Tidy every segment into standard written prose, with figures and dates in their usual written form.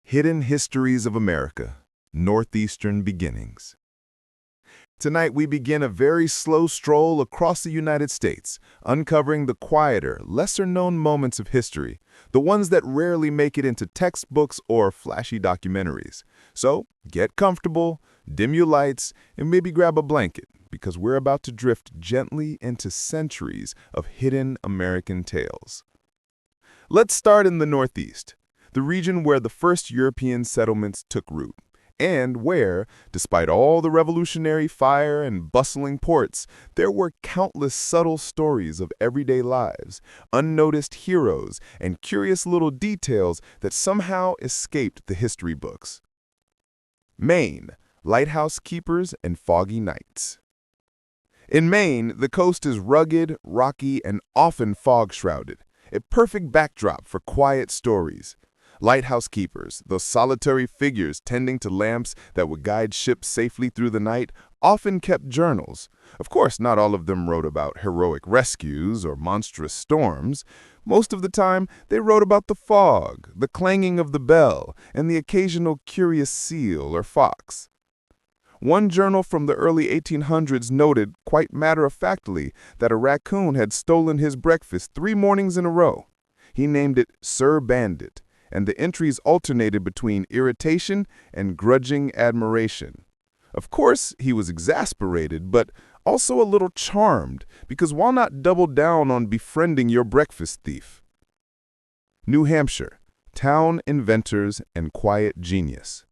Hidden Histories of America, Northeastern Beginnings. Tonight we begin a very slow stroll across the United States, uncovering the quieter, lesser-known moments of history, the ones that rarely make it into textbooks or flashy documentaries. So, get comfortable, dim your lights, and maybe grab a blanket, because we're about to drift gently into centuries of hidden American tales. Let's start in the Northeast, the region where the first European settlements took root, and where, despite all the revolutionary fire and bustling ports, there were countless subtle stories of everyday lives, unnoticed heroes, and curious little details that somehow escaped the history books. Maine, lighthouse keepers and foggy nights. In Maine, the coast is rugged, rocky, and often fog-shrouded, a perfect backdrop for quiet stories. Lighthouse keepers, those solitary figures tending to lamps that would guide ships safely through the night, often kept journals. Of course, not all of them wrote about heroic rescues or monstrous storms. Most of the time, they wrote about the fog, the clanging of the bell, and the occasional curious seal or fox. One journal from the early 1800s noted, quite matter-of-factly, that a raccoon had stolen his breakfast 3 mornings in a row. He named it Sir Bandit, and the entries alternated between irritation and grudging admiration. Of course, he was exasperated, but also a little charmed, because why not double down on befriending your breakfast thief? New Hampshire, town inventors and quiet genius.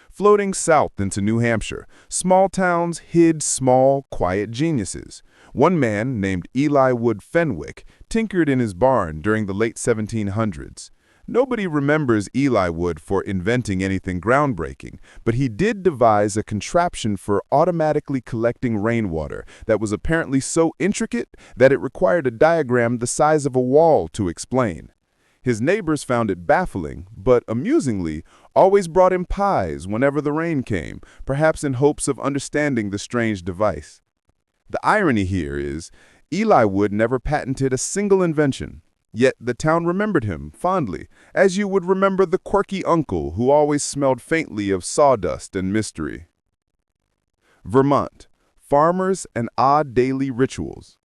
Floating south into New Hampshire, small towns hid small, quiet geniuses. One man, named Eli Wood Fenwick, tinkered in his barn during the late 1700s. Nobody remembers Eli Wood for inventing anything groundbreaking, but he did devise a contraption for automatically collecting rainwater that was apparently so intricate that it required a diagram the size of a wall to explain. His neighbors found it baffling, but amusingly, always brought him pies whenever the rain came, perhaps in hopes of understanding the strange device. The irony here is, Eli Wood never patented a single invention. Yet the town remembered him fondly, as you would remember the quirky uncle who always smelled faintly of sawdust and mystery. Vermont, farmers and odd daily rituals.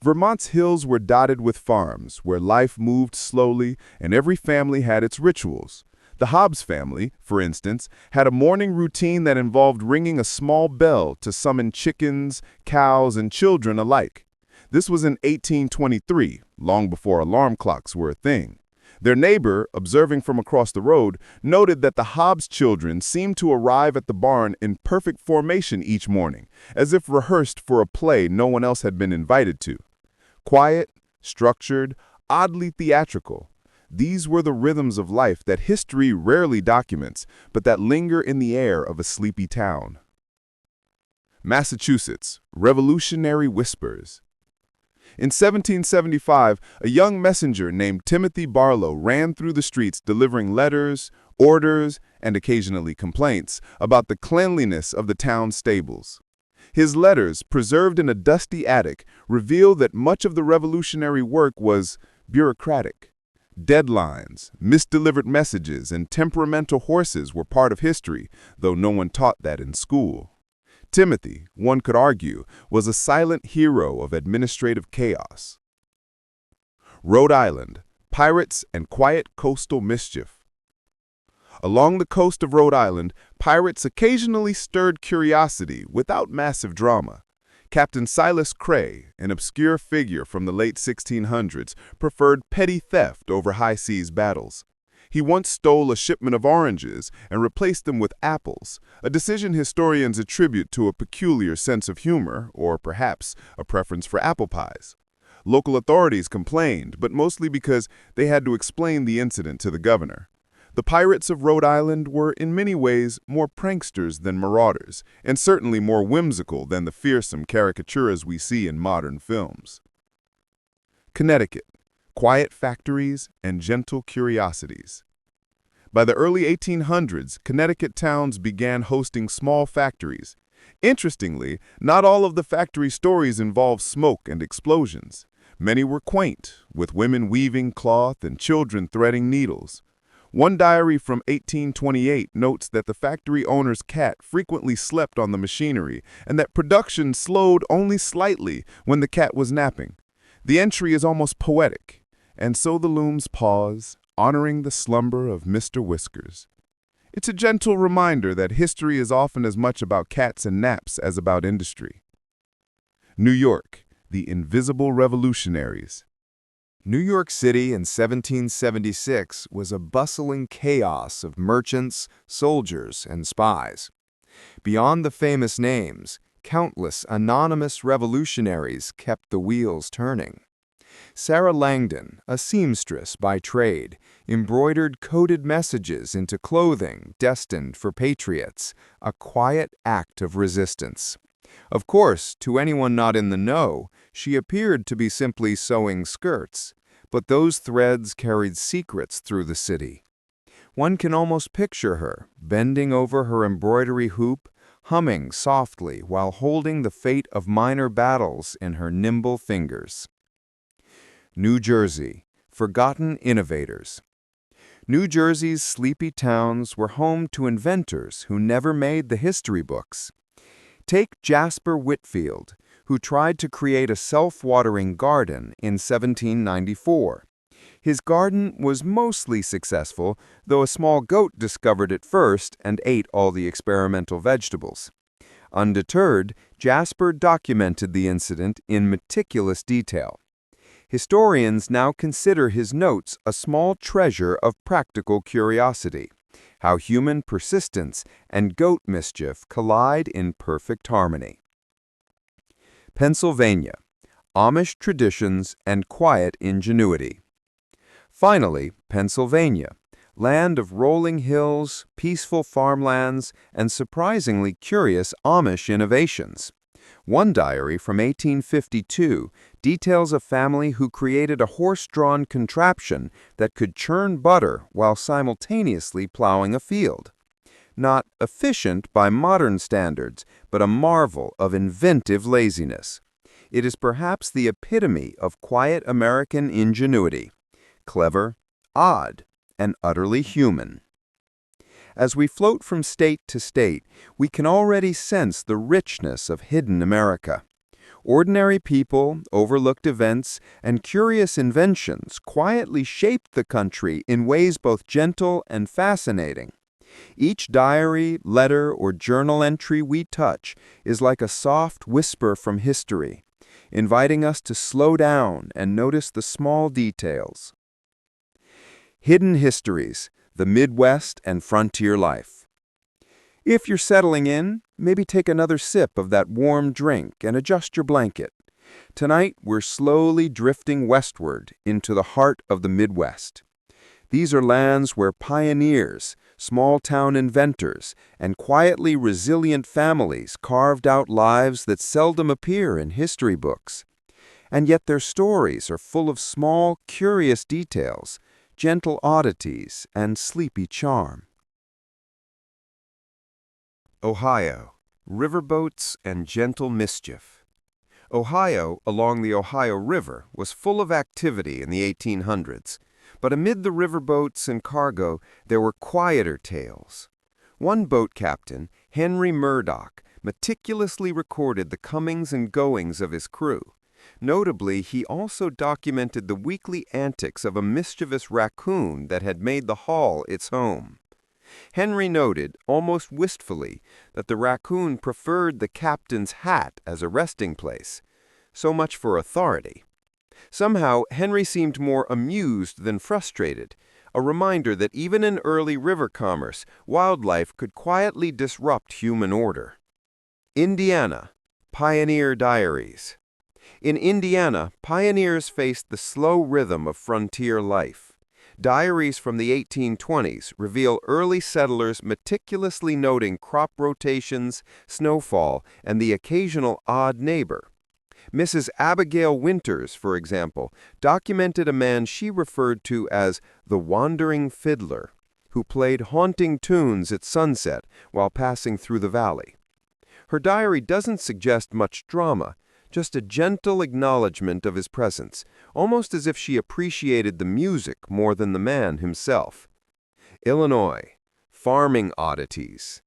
Vermont's hills were dotted with farms, where life moved slowly and every family had its rituals. The Hobbs family, for instance, had a morning routine that involved ringing a small bell to summon chickens, cows, and children alike. This was in 1823, long before alarm clocks were a thing. Their neighbor, observing from across the road, noted that the Hobbs children seemed to arrive at the barn in perfect formation each morning, as if rehearsed for a play no one else had been invited to. Quiet, structured, oddly theatrical. These were the rhythms of life that history rarely documents, but that linger in the air of a sleepy town. Massachusetts, revolutionary whispers. In 1775, a young messenger named Timothy Barlow ran through the streets delivering letters, orders, and occasionally complaints about the cleanliness of the town's stables. His letters, preserved in a dusty attic, reveal that much of the revolutionary work was bureaucratic. Deadlines, misdelivered messages, and temperamental horses were part of history, though no one taught that in school. Timothy, one could argue, was a silent hero of administrative chaos. Rhode Island, pirates and quiet coastal mischief. Along the coast of Rhode Island, pirates occasionally stirred curiosity without massive drama. Captain Silas Cray, an obscure figure from the late 1600s, preferred petty theft over high-seas battles. He once stole a shipment of oranges and replaced them with apples, a decision historians attribute to a peculiar sense of humor, or perhaps a preference for apple pies. Local authorities complained, but mostly because they had to explain the incident to the governor. The pirates of Rhode Island were in many ways more pranksters than marauders, and certainly more whimsical than the fearsome caricatures we see in modern films. Connecticut, quiet factories and gentle curiosities. By the early 1800s, Connecticut towns began hosting small factories. Interestingly, not all of the factory stories involved smoke and explosions. Many were quaint, with women weaving cloth and children threading needles. One diary from 1828 notes that the factory owner's cat frequently slept on the machinery and that production slowed only slightly when the cat was napping. The entry is almost poetic, and so the looms pause, honoring the slumber of Mr. Whiskers. It's a gentle reminder that history is often as much about cats and naps as about industry. New York, the invisible revolutionaries. New York City in 1776 was a bustling chaos of merchants, soldiers, and spies. Beyond the famous names, countless anonymous revolutionaries kept the wheels turning. Sarah Langdon, a seamstress by trade, embroidered coded messages into clothing destined for patriots, a quiet act of resistance. Of course, to anyone not in the know, she appeared to be simply sewing skirts, but those threads carried secrets through the city. One can almost picture her, bending over her embroidery hoop, humming softly while holding the fate of minor battles in her nimble fingers. New Jersey, forgotten innovators. New Jersey's sleepy towns were home to inventors who never made the history books. Take Jasper Whitfield, who tried to create a self-watering garden in 1794. His garden was mostly successful, though a small goat discovered it first and ate all the experimental vegetables. Undeterred, Jasper documented the incident in meticulous detail. Historians now consider his notes a small treasure of practical curiosity, how human persistence and goat mischief collide in perfect harmony. Pennsylvania, Amish traditions and quiet ingenuity. Finally, Pennsylvania, land of rolling hills, peaceful farmlands, and surprisingly curious Amish innovations. One diary from 1852 details a family who created a horse-drawn contraption that could churn butter while simultaneously plowing a field. Not efficient by modern standards, but a marvel of inventive laziness. It is perhaps the epitome of quiet American ingenuity. Clever, odd, and utterly human. As we float from state to state, we can already sense the richness of hidden America. Ordinary people, overlooked events, and curious inventions quietly shaped the country in ways both gentle and fascinating. Each diary, letter, or journal entry we touch is like a soft whisper from history, inviting us to slow down and notice the small details. Hidden Histories, the Midwest and Frontier Life. If you're settling in, maybe take another sip of that warm drink and adjust your blanket. Tonight, we're slowly drifting westward into the heart of the Midwest. These are lands where pioneers, small-town inventors, and quietly resilient families carved out lives that seldom appear in history books. And yet their stories are full of small, curious details, gentle oddities, and sleepy charm. Ohio, riverboats and gentle mischief. Ohio, along the Ohio River, was full of activity in the 1800s, but amid the riverboats and cargo, there were quieter tales. One boat captain, Henry Murdoch, meticulously recorded the comings and goings of his crew. Notably, he also documented the weekly antics of a mischievous raccoon that had made the Hall its home. Henry noted, almost wistfully, that the raccoon preferred the captain's hat as a resting place. So much for authority. Somehow, Henry seemed more amused than frustrated, a reminder that even in early river commerce, wildlife could quietly disrupt human order. Indiana, Pioneer Diaries. In Indiana, pioneers faced the slow rhythm of frontier life. Diaries from the 1820s reveal early settlers meticulously noting crop rotations, snowfall, and the occasional odd neighbor. Mrs. Abigail Winters, for example, documented a man she referred to as the wandering fiddler, who played haunting tunes at sunset while passing through the valley. Her diary doesn't suggest much drama, just a gentle acknowledgement of his presence, almost as if she appreciated the music more than the man himself. Illinois, farming oddities.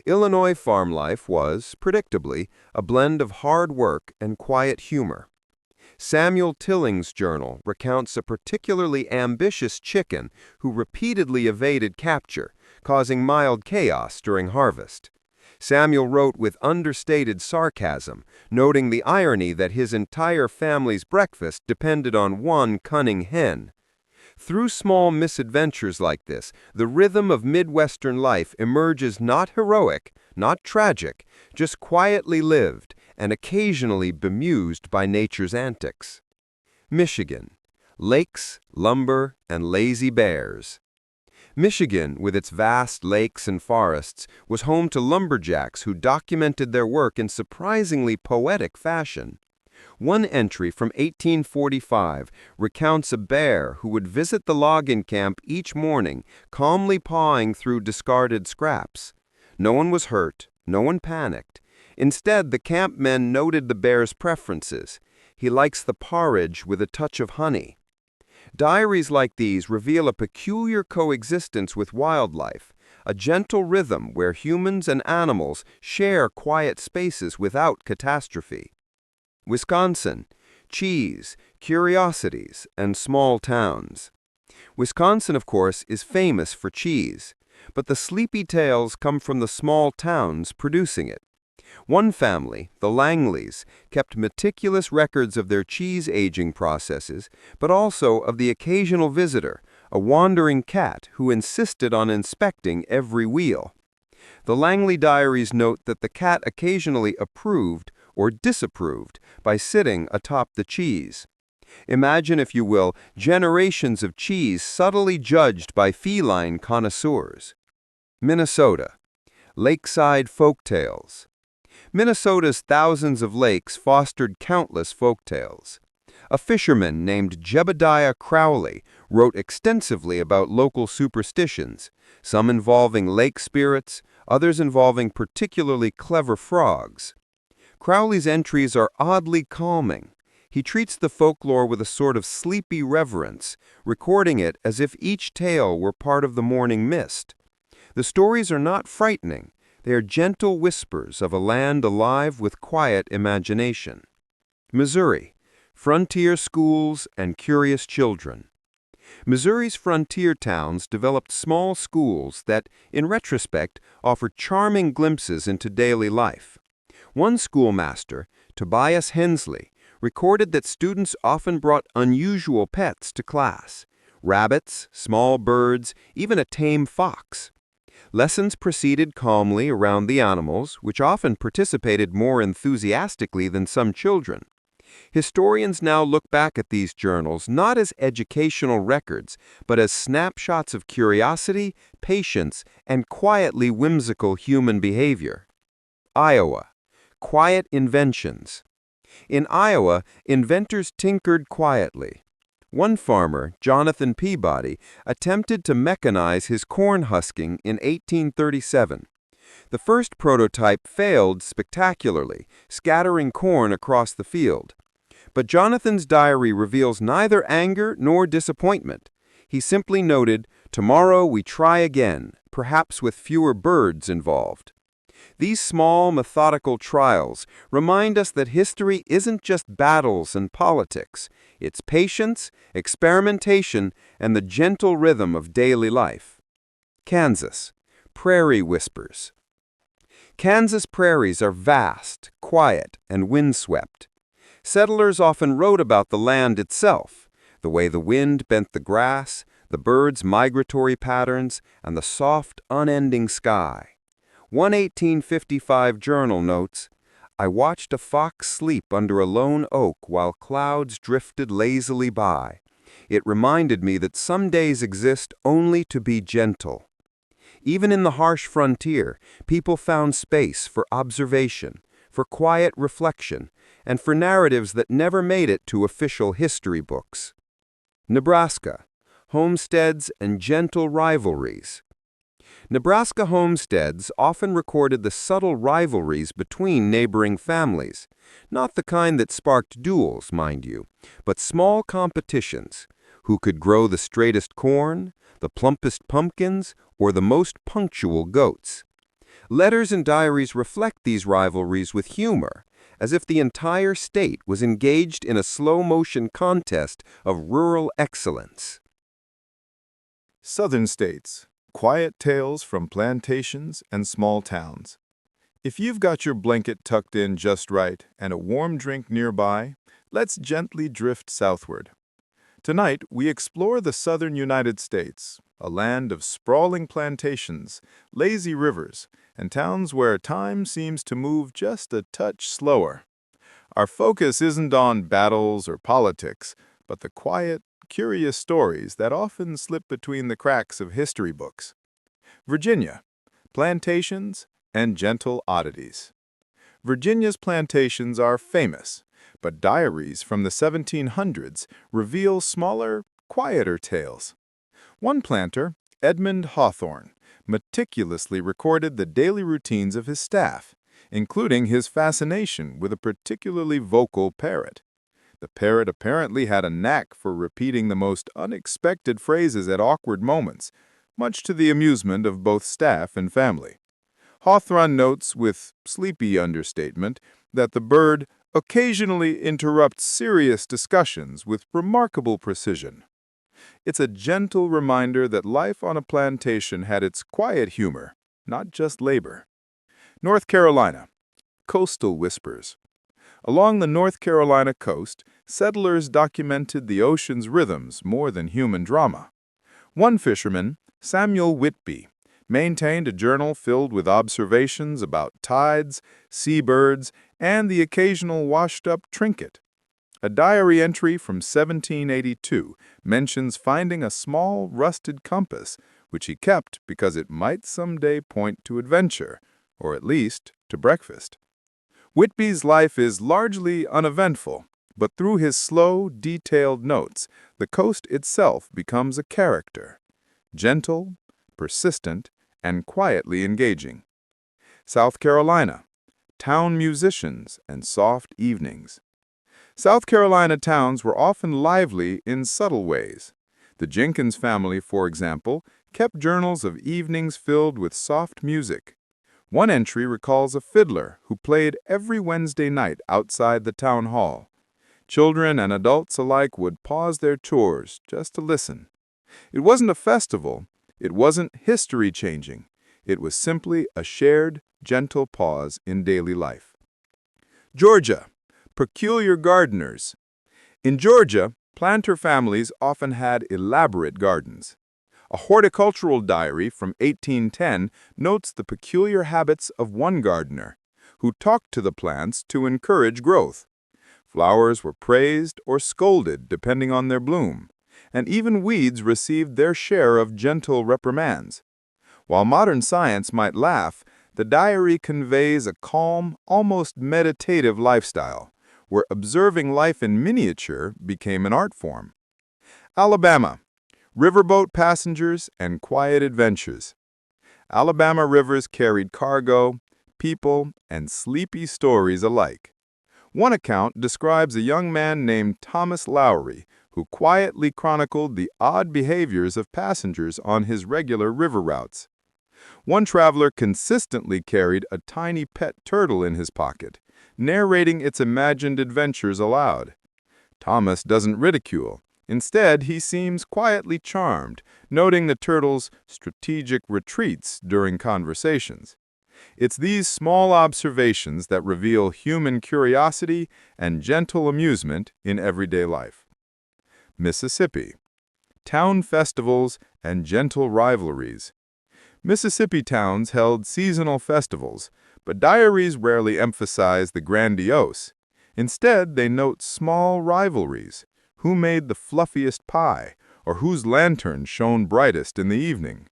Illinois farm life was, predictably, a blend of hard work and quiet humor. Samuel Tilling's journal recounts a particularly ambitious chicken who repeatedly evaded capture, causing mild chaos during harvest. Samuel wrote with understated sarcasm, noting the irony that his entire family's breakfast depended on one cunning hen. Through small misadventures like this, the rhythm of Midwestern life emerges not heroic, not tragic, just quietly lived and occasionally bemused by nature's antics. Michigan: lakes, lumber, and lazy bears. Michigan, with its vast lakes and forests, was home to lumberjacks who documented their work in surprisingly poetic fashion. One entry from 1845 recounts a bear who would visit the logging camp each morning, calmly pawing through discarded scraps. No one was hurt, no one panicked. Instead, the campmen noted the bear's preferences. He likes the porridge with a touch of honey. Diaries like these reveal a peculiar coexistence with wildlife, a gentle rhythm where humans and animals share quiet spaces without catastrophe. Wisconsin: cheese, curiosities, and small towns. Wisconsin, of course, is famous for cheese, but the sleepy tales come from the small towns producing it. One family, the Langleys, kept meticulous records of their cheese aging processes, but also of the occasional visitor, a wandering cat who insisted on inspecting every wheel. The Langley diaries note that the cat occasionally approved or disapproved by sitting atop the cheese. Imagine, if you will, generations of cheese subtly judged by feline connoisseurs. Minnesota: lakeside folktales. Minnesota's thousands of lakes fostered countless folktales. A fisherman named Jebediah Crowley wrote extensively about local superstitions, some involving lake spirits, others involving particularly clever frogs. Crowley's entries are oddly calming. He treats the folklore with a sort of sleepy reverence, recording it as if each tale were part of the morning mist. The stories are not frightening. They are gentle whispers of a land alive with quiet imagination. Missouri: frontier schools and curious children. Missouri's frontier towns developed small schools that, in retrospect, offer charming glimpses into daily life. One schoolmaster, Tobias Hensley, recorded that students often brought unusual pets to class: rabbits, small birds, even a tame fox. Lessons proceeded calmly around the animals, which often participated more enthusiastically than some children. Historians now look back at these journals not as educational records, but as snapshots of curiosity, patience, and quietly whimsical human behavior. Iowa: quiet inventions. In Iowa, inventors tinkered quietly. One farmer, Jonathan Peabody, attempted to mechanize his corn husking in 1837. The first prototype failed spectacularly, scattering corn across the field. But Jonathan's diary reveals neither anger nor disappointment. He simply noted, "Tomorrow we try again, perhaps with fewer birds involved." These small, methodical trials remind us that history isn't just battles and politics. It's patience, experimentation, and the gentle rhythm of daily life. Kansas: prairie whispers. Kansas prairies are vast, quiet, and windswept. Settlers often wrote about the land itself, the way the wind bent the grass, the birds' migratory patterns, and the soft, unending sky. One 1855 journal notes, "I watched a fox sleep under a lone oak while clouds drifted lazily by. It reminded me that some days exist only to be gentle." Even in the harsh frontier, people found space for observation, for quiet reflection, and for narratives that never made it to official history books. Nebraska: homesteads and gentle rivalries. Nebraska homesteads often recorded the subtle rivalries between neighboring families, not the kind that sparked duels, mind you, but small competitions. who could grow the straightest corn, the plumpest pumpkins, or the most punctual goats. Letters and diaries reflect these rivalries with humor, as if the entire state was engaged in a slow-motion contest of rural excellence. Southern states, quiet tales from plantations and small towns. If you've got your blanket tucked in just right and a warm drink nearby, let's gently drift southward. Tonight, we explore the southern United States, a land of sprawling plantations, lazy rivers, and towns where time seems to move just a touch slower. Our focus isn't on battles or politics, but the quiet, curious stories that often slip between the cracks of history books. Virginia, plantations and gentle oddities. Virginia's plantations are famous, but diaries from the 1700s reveal smaller, quieter tales. One planter, Edmund Hawthorne, meticulously recorded the daily routines of his staff, including his fascination with a particularly vocal parrot. The parrot apparently had a knack for repeating the most unexpected phrases at awkward moments, much to the amusement of both staff and family. Hawthorne notes with sleepy understatement that the bird occasionally interrupts serious discussions with remarkable precision. It's a gentle reminder that life on a plantation had its quiet humor, not just labor. North Carolina, coastal whispers. Along the North Carolina coast, settlers documented the ocean's rhythms more than human drama. One fisherman, Samuel Whitby, maintained a journal filled with observations about tides, seabirds, and the occasional washed-up trinket. A diary entry from 1782 mentions finding a small, rusted compass, which he kept because it might someday point to adventure, or at least to breakfast. Whitby's life is largely uneventful, but through his slow, detailed notes, the coast itself becomes a character. Gentle, persistent, and quietly engaging. South Carolina, town musicians and soft evenings. South Carolina towns were often lively in subtle ways. The Jenkins family, for example, kept journals of evenings filled with soft music. One entry recalls a fiddler who played every Wednesday night outside the town hall. Children and adults alike would pause their chores just to listen. It wasn't a festival. It wasn't history-changing. It was simply a shared, gentle pause in daily life. Georgia, peculiar gardeners. In Georgia, planter families often had elaborate gardens. A horticultural diary from 1810 notes the peculiar habits of one gardener, who talked to the plants to encourage growth. Flowers were praised or scolded depending on their bloom, and even weeds received their share of gentle reprimands. While modern science might laugh, the diary conveys a calm, almost meditative lifestyle, where observing life in miniature became an art form. Alabama, riverboat passengers and quiet adventures. Alabama rivers carried cargo, people, and sleepy stories alike. One account describes a young man named Thomas Lowry, who quietly chronicled the odd behaviors of passengers on his regular river routes. One traveler consistently carried a tiny pet turtle in his pocket, narrating its imagined adventures aloud. Thomas doesn't ridicule. Instead, he seems quietly charmed, noting the turtle's strategic retreats during conversations. It's these small observations that reveal human curiosity and gentle amusement in everyday life. Mississippi, town festivals and gentle rivalries. Mississippi towns held seasonal festivals, but diaries rarely emphasize the grandiose. Instead, they note small rivalries. Who made the fluffiest pie, or whose lantern shone brightest in the evening?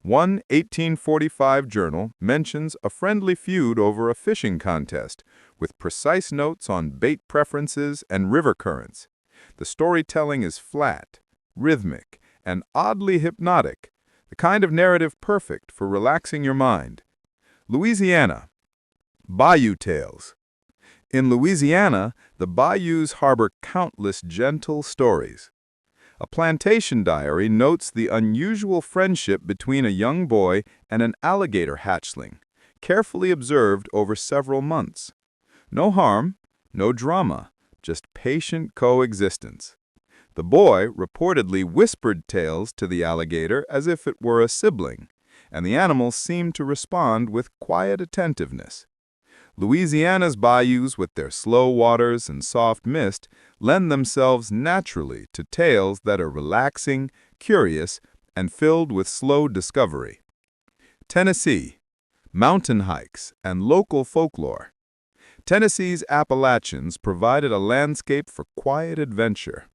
One 1845 journal mentions a friendly feud over a fishing contest, with precise notes on bait preferences and river currents. The storytelling is flat, rhythmic, and oddly hypnotic, the kind of narrative perfect for relaxing your mind. Louisiana, bayou tales. In Louisiana, the bayous harbor countless gentle stories. A plantation diary notes the unusual friendship between a young boy and an alligator hatchling, carefully observed over several months. No harm, no drama, just patient coexistence. The boy reportedly whispered tales to the alligator as if it were a sibling, and the animal seemed to respond with quiet attentiveness. Louisiana's bayous, with their slow waters and soft mist, lend themselves naturally to tales that are relaxing, curious, and filled with slow discovery. Tennessee, mountain hikes and local folklore. Tennessee's Appalachians provided a landscape for quiet adventure.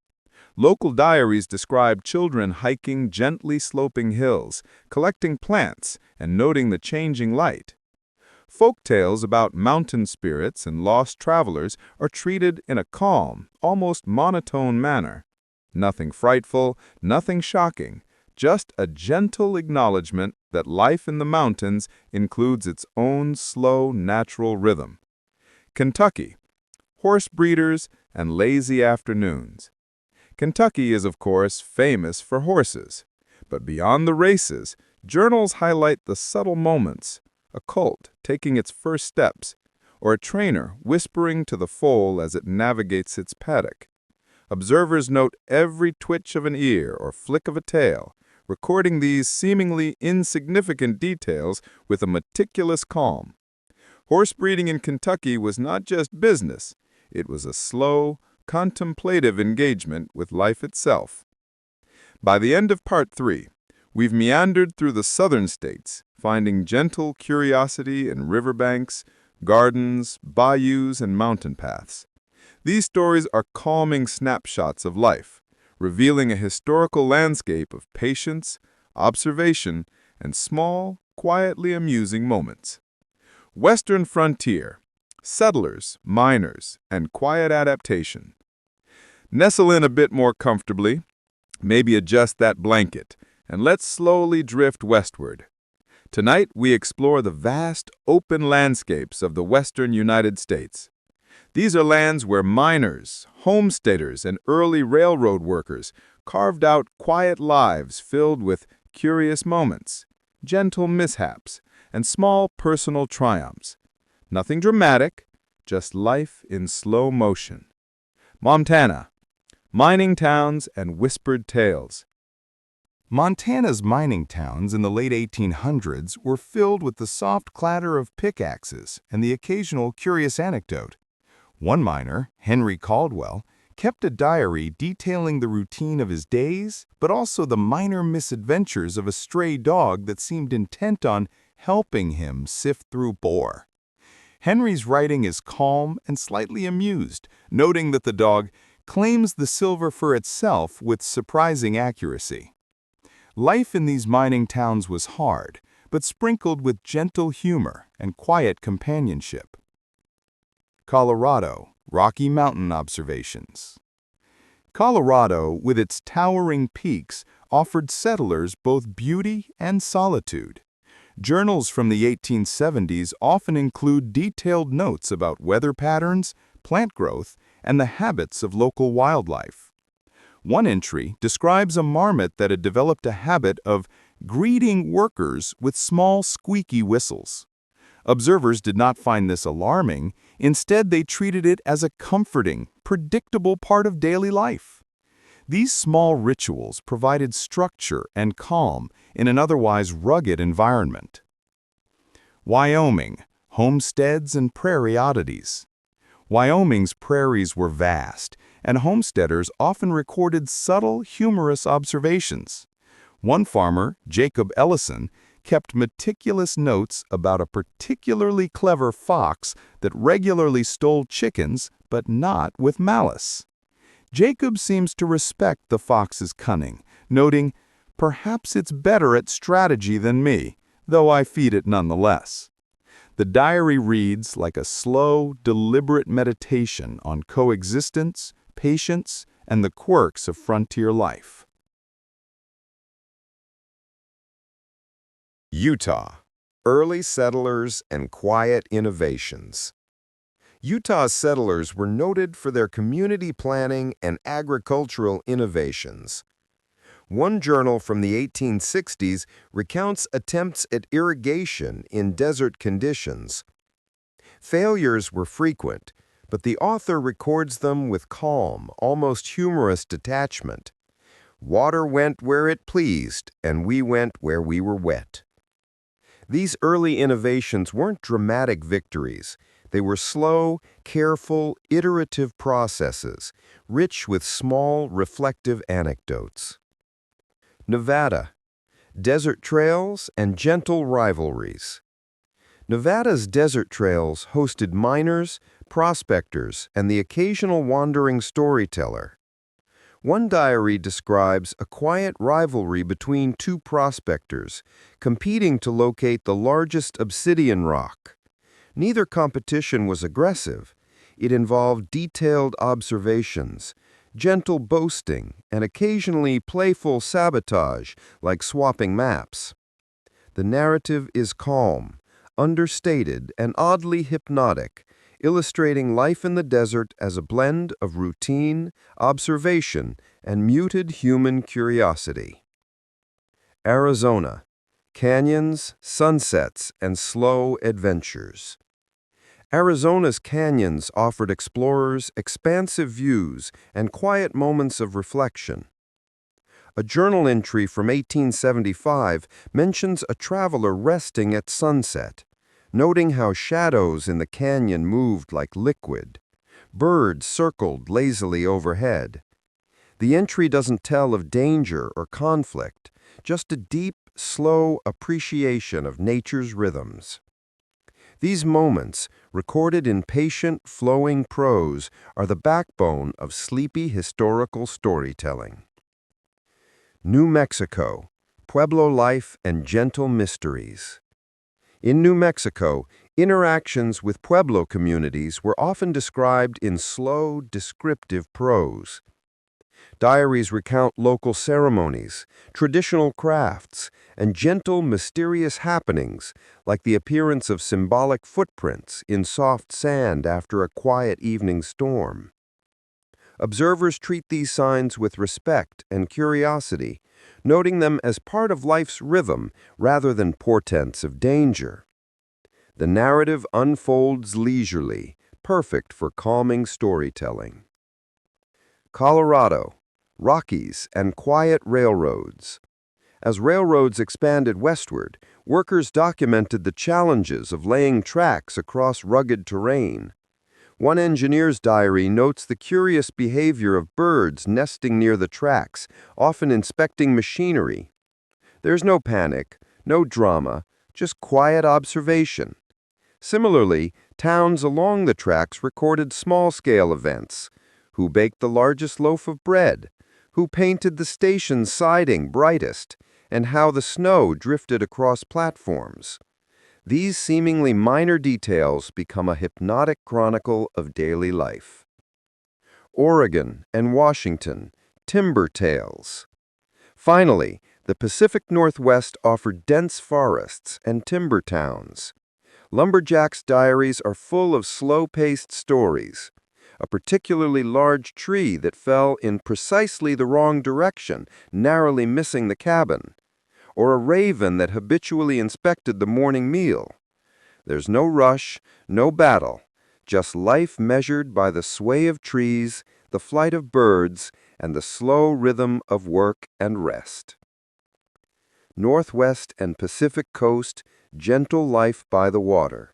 Local diaries describe children hiking gently sloping hills, collecting plants, and noting the changing light. Folk tales about mountain spirits and lost travelers are treated in a calm, almost monotone manner. Nothing frightful, nothing shocking, just a gentle acknowledgement that life in the mountains includes its own slow, natural rhythm. Kentucky, horse breeders and lazy afternoons. Kentucky is, of course, famous for horses. But beyond the races, journals highlight the subtle moments, a colt taking its first steps, or a trainer whispering to the foal as it navigates its paddock. Observers note every twitch of an ear or flick of a tail, recording these seemingly insignificant details with a meticulous calm. Horse breeding in Kentucky was not just business, it was a slow, contemplative engagement with life itself. By the end of Part 3, we've meandered through the southern states, finding gentle curiosity in riverbanks, gardens, bayous, and mountain paths. These stories are calming snapshots of life, revealing a historical landscape of patience, observation, and small, quietly amusing moments. Western frontier, settlers, miners, and quiet adaptation. Nestle in a bit more comfortably, maybe adjust that blanket, and let's slowly drift westward. Tonight, we explore the vast, open landscapes of the western United States. These are lands where miners, homesteaders, and early railroad workers carved out quiet lives filled with curious moments, gentle mishaps, and small personal triumphs. Nothing dramatic, just life in slow motion. Montana, mining towns and whispered tales. Montana's mining towns in the late 1800s were filled with the soft clatter of pickaxes and the occasional curious anecdote. One miner, Henry Caldwell, kept a diary detailing the routine of his days, but also the minor misadventures of a stray dog that seemed intent on helping him sift through ore. Henry's writing is calm and slightly amused, noting that the dog claims the silver for itself with surprising accuracy. Life in these mining towns was hard, but sprinkled with gentle humor and quiet companionship. Colorado, Rocky Mountain observations. Colorado, with its towering peaks, offered settlers both beauty and solitude. Journals from the 1870s often include detailed notes about weather patterns, plant growth, and the habits of local wildlife. One entry describes a marmot that had developed a habit of greeting workers with small squeaky whistles. Observers did not find this alarming. Instead, they treated it as a comforting, predictable part of daily life. These small rituals provided structure and calm in an otherwise rugged environment. Wyoming, homesteads and prairie oddities. Wyoming's prairies were vast, and homesteaders often recorded subtle, humorous observations. One farmer, Jacob Ellison, kept meticulous notes about a particularly clever fox that regularly stole chickens, but not with malice. Jacob seems to respect the fox's cunning, noting, "Perhaps it's better at strategy than me, though I feed it nonetheless." The diary reads like a slow, deliberate meditation on coexistence, patience, and the quirks of frontier life. Utah, early settlers and quiet innovations. Utah's settlers were noted for their community planning and agricultural innovations. One journal from the 1860s recounts attempts at irrigation in desert conditions. Failures were frequent, but the author records them with calm, almost humorous detachment. Water went where it pleased, and we went where we were wet. These early innovations weren't dramatic victories. They were slow, careful, iterative processes, rich with small, reflective anecdotes. Nevada. Desert trails and gentle rivalries. Nevada's desert trails hosted miners, prospectors, and the occasional wandering storyteller. One diary describes a quiet rivalry between two prospectors, competing to locate the largest obsidian rock. Neither competition was aggressive. It involved detailed observations, gentle boasting, and occasionally playful sabotage, like swapping maps. The narrative is calm, understated, and oddly hypnotic, illustrating life in the desert as a blend of routine, observation, and muted human curiosity. Arizona. Canyons, sunsets, and slow adventures. Arizona's canyons offered explorers expansive views and quiet moments of reflection. A journal entry from 1875 mentions a traveler resting at sunset, noting how shadows in the canyon moved like liquid. Birds circled lazily overhead. The entry doesn't tell of danger or conflict, just a deep, slow appreciation of nature's rhythms. These moments, recorded in patient, flowing prose, are the backbone of sleepy historical storytelling. New Mexico. Pueblo life and gentle mysteries. In New Mexico, interactions with Pueblo communities were often described in slow, descriptive prose. Diaries recount local ceremonies, traditional crafts, and gentle, mysterious happenings, like the appearance of symbolic footprints in soft sand after a quiet evening storm. Observers treat these signs with respect and curiosity, noting them as part of life's rhythm rather than portents of danger. The narrative unfolds leisurely, perfect for calming storytelling. Colorado. Rockies and quiet railroads. As railroads expanded westward, workers documented the challenges of laying tracks across rugged terrain. One engineer's diary notes the curious behavior of birds nesting near the tracks, often inspecting machinery. There's no panic, no drama, just quiet observation. Similarly, towns along the tracks recorded small-scale events. Who baked the largest loaf of bread? Who painted the station's siding brightest? And how the snow drifted across platforms. These seemingly minor details become a hypnotic chronicle of daily life. Oregon and Washington. Timber tales. Finally, the Pacific Northwest offered dense forests and timber towns. Lumberjacks' diaries are full of slow-paced stories. A particularly large tree that fell in precisely the wrong direction, narrowly missing the cabin. Or a raven that habitually inspected the morning meal. There's no rush, no battle, just life measured by the sway of trees, the flight of birds, and the slow rhythm of work and rest. Northwest and Pacific Coast, gentle life by the water.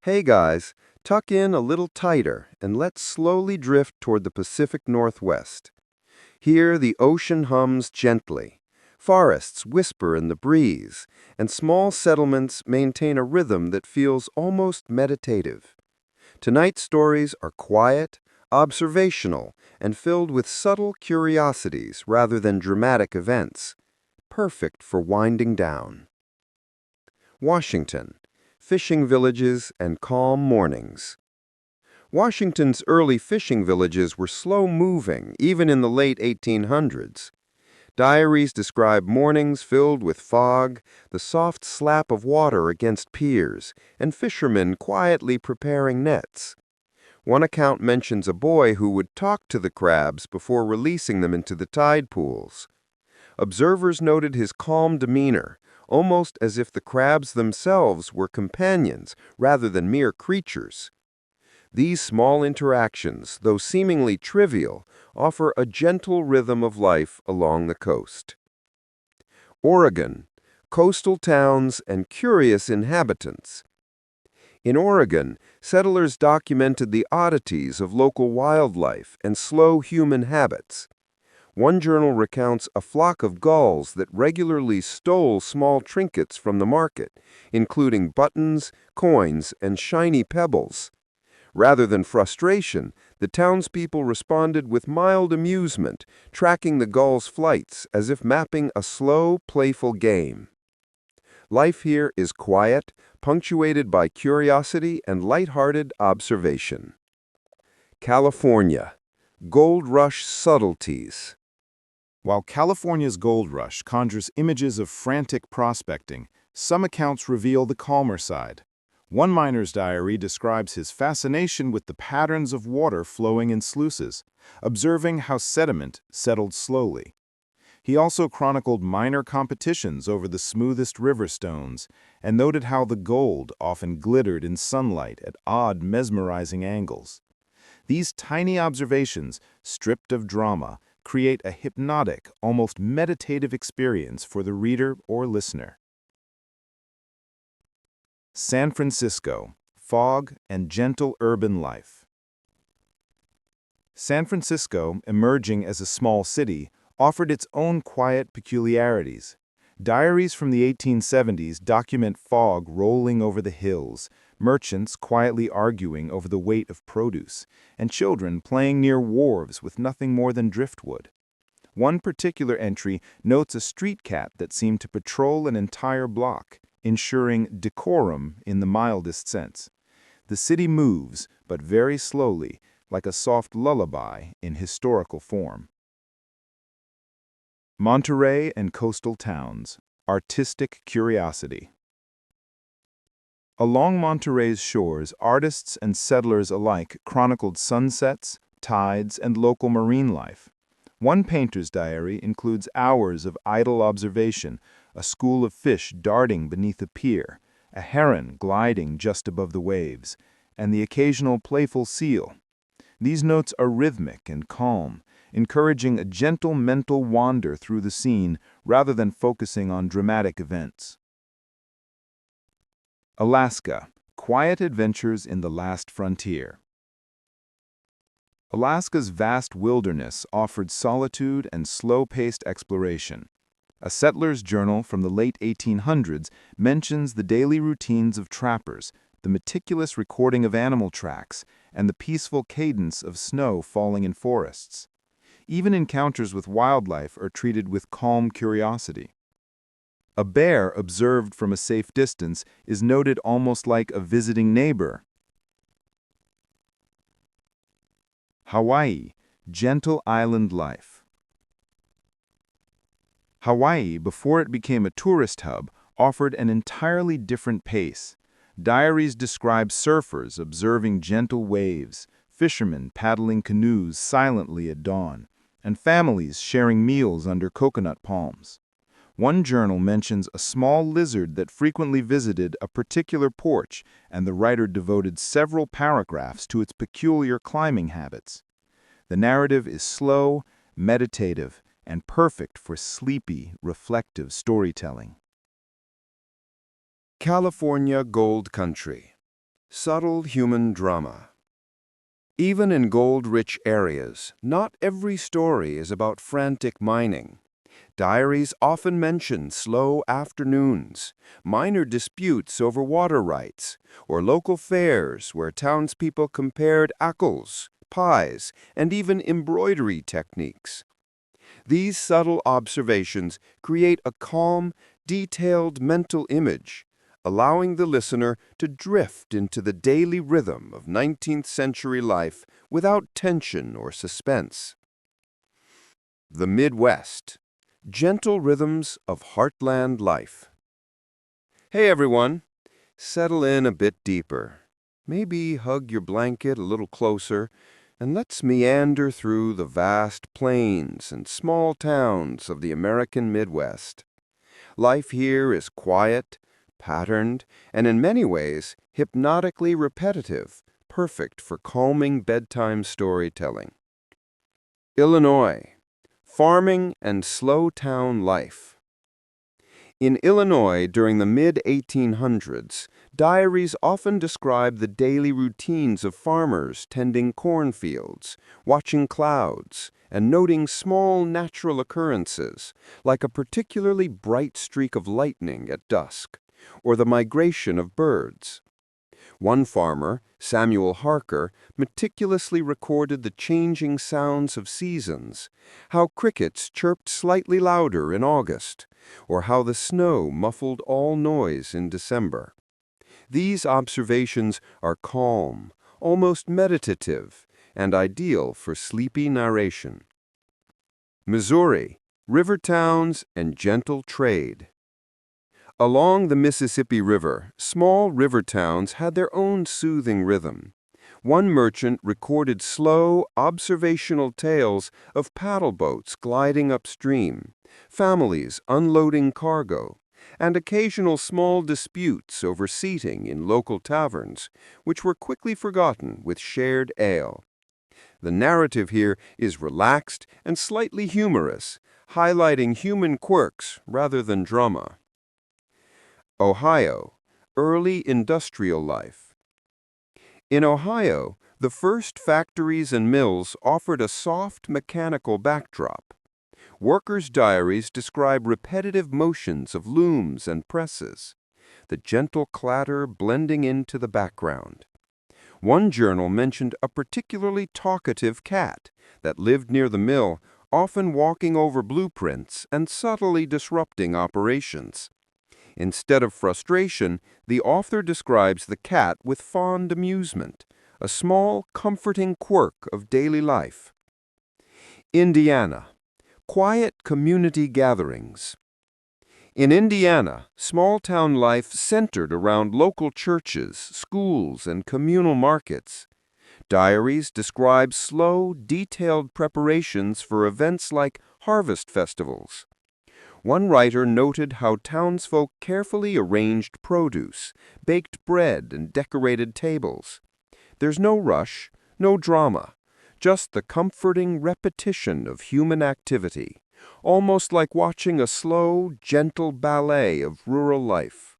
Hey guys, tuck in a little tighter and let's slowly drift toward the Pacific Northwest. Here the ocean hums gently. Forests whisper in the breeze, and small settlements maintain a rhythm that feels almost meditative. Tonight's stories are quiet, observational, and filled with subtle curiosities rather than dramatic events. Perfect for winding down. Washington. Fishing villages and calm mornings. Washington's early fishing villages were slow-moving, even in the late 1800s. Diaries describe mornings filled with fog, the soft slap of water against piers, and fishermen quietly preparing nets. One account mentions a boy who would talk to the crabs before releasing them into the tide pools. Observers noted his calm demeanor, almost as if the crabs themselves were companions rather than mere creatures. These small interactions, though seemingly trivial, offer a gentle rhythm of life along the coast. Oregon, coastal towns and curious inhabitants. In Oregon, settlers documented the oddities of local wildlife and slow human habits. One journal recounts a flock of gulls that regularly stole small trinkets from the market, including buttons, coins, and shiny pebbles. Rather than frustration, the townspeople responded with mild amusement, tracking the gulls' flights as if mapping a slow, playful game. Life here is quiet, punctuated by curiosity and light-hearted observation. California, Gold Rush Subtleties. While California's gold rush conjures images of frantic prospecting, some accounts reveal the calmer side. One miner's diary describes his fascination with the patterns of water flowing in sluices, observing how sediment settled slowly. He also chronicled minor competitions over the smoothest river stones and noted how the gold often glittered in sunlight at odd, mesmerizing angles. These tiny observations, stripped of drama, create a hypnotic, almost meditative experience for the reader or listener. San Francisco, fog and gentle urban life. San Francisco, emerging as a small city, offered its own quiet peculiarities. Diaries from the 1870s document fog rolling over the hills, merchants quietly arguing over the weight of produce, and children playing near wharves with nothing more than driftwood. One particular entry notes a street cat that seemed to patrol an entire block, ensuring decorum in the mildest sense. The city moves, but very slowly, like a soft lullaby in historical form. Monterey and coastal towns, artistic curiosity. Along Monterey's shores, artists and settlers alike chronicled sunsets, tides, and local marine life. One painter's diary includes hours of idle observation, a school of fish darting beneath a pier, a heron gliding just above the waves, and the occasional playful seal. These notes are rhythmic and calm, encouraging a gentle mental wander through the scene rather than focusing on dramatic events. Alaska, quiet adventures in the last frontier. Alaska's vast wilderness offered solitude and slow-paced exploration. A settler's journal from the late 1800s mentions the daily routines of trappers, the meticulous recording of animal tracks, and the peaceful cadence of snow falling in forests. Even encounters with wildlife are treated with calm curiosity. A bear observed from a safe distance is noted almost like a visiting neighbor. Hawaii, gentle island life. Hawaii, before it became a tourist hub, offered an entirely different pace. Diaries describe surfers observing gentle waves, fishermen paddling canoes silently at dawn, and families sharing meals under coconut palms. One journal mentions a small lizard that frequently visited a particular porch, and the writer devoted several paragraphs to its peculiar climbing habits. The narrative is slow, meditative, and perfect for sleepy, reflective storytelling. California Gold Country. Subtle human drama. Even in gold-rich areas, not every story is about frantic mining. Diaries often mention slow afternoons, minor disputes over water rights, or local fairs where townspeople compared apples, pies, and even embroidery techniques. These subtle observations create a calm, detailed mental image, allowing the listener to drift into the daily rhythm of 19th century life without tension or suspense. The Midwest. Gentle rhythms of heartland life. Hey everyone, settle in a bit deeper. Maybe hug your blanket a little closer and let's meander through the vast plains and small towns of the American Midwest. Life here is quiet, patterned, and in many ways hypnotically repetitive, perfect for calming bedtime storytelling. Illinois. Farming and slow town life. In Illinois during the mid-1800s, diaries often describe the daily routines of farmers tending cornfields, watching clouds, and noting small natural occurrences, like a particularly bright streak of lightning at dusk, or the migration of birds. One farmer, Samuel Harker, meticulously recorded the changing sounds of seasons, how crickets chirped slightly louder in August, or how the snow muffled all noise in December. These observations are calm, almost meditative, and ideal for sleepy narration. Missouri, river towns and gentle trade. Along the Mississippi River, small river towns had their own soothing rhythm. One merchant recorded slow, observational tales of paddle boats gliding upstream, families unloading cargo, and occasional small disputes over seating in local taverns, which were quickly forgotten with shared ale. The narrative here is relaxed and slightly humorous, highlighting human quirks rather than drama. Ohio, early industrial life. In Ohio, the first factories and mills offered a soft mechanical backdrop. Workers' diaries describe repetitive motions of looms and presses, the gentle clatter blending into the background. One journal mentioned a particularly talkative cat that lived near the mill, often walking over blueprints and subtly disrupting operations. Instead of frustration, the author describes the cat with fond amusement, a small, comforting quirk of daily life. Indiana. Quiet community gatherings. In Indiana, small-town life centered around local churches, schools, and communal markets. Diaries describe slow, detailed preparations for events like harvest festivals. One writer noted how townsfolk carefully arranged produce, baked bread, and decorated tables. There's no rush, no drama, just the comforting repetition of human activity, almost like watching a slow, gentle ballet of rural life.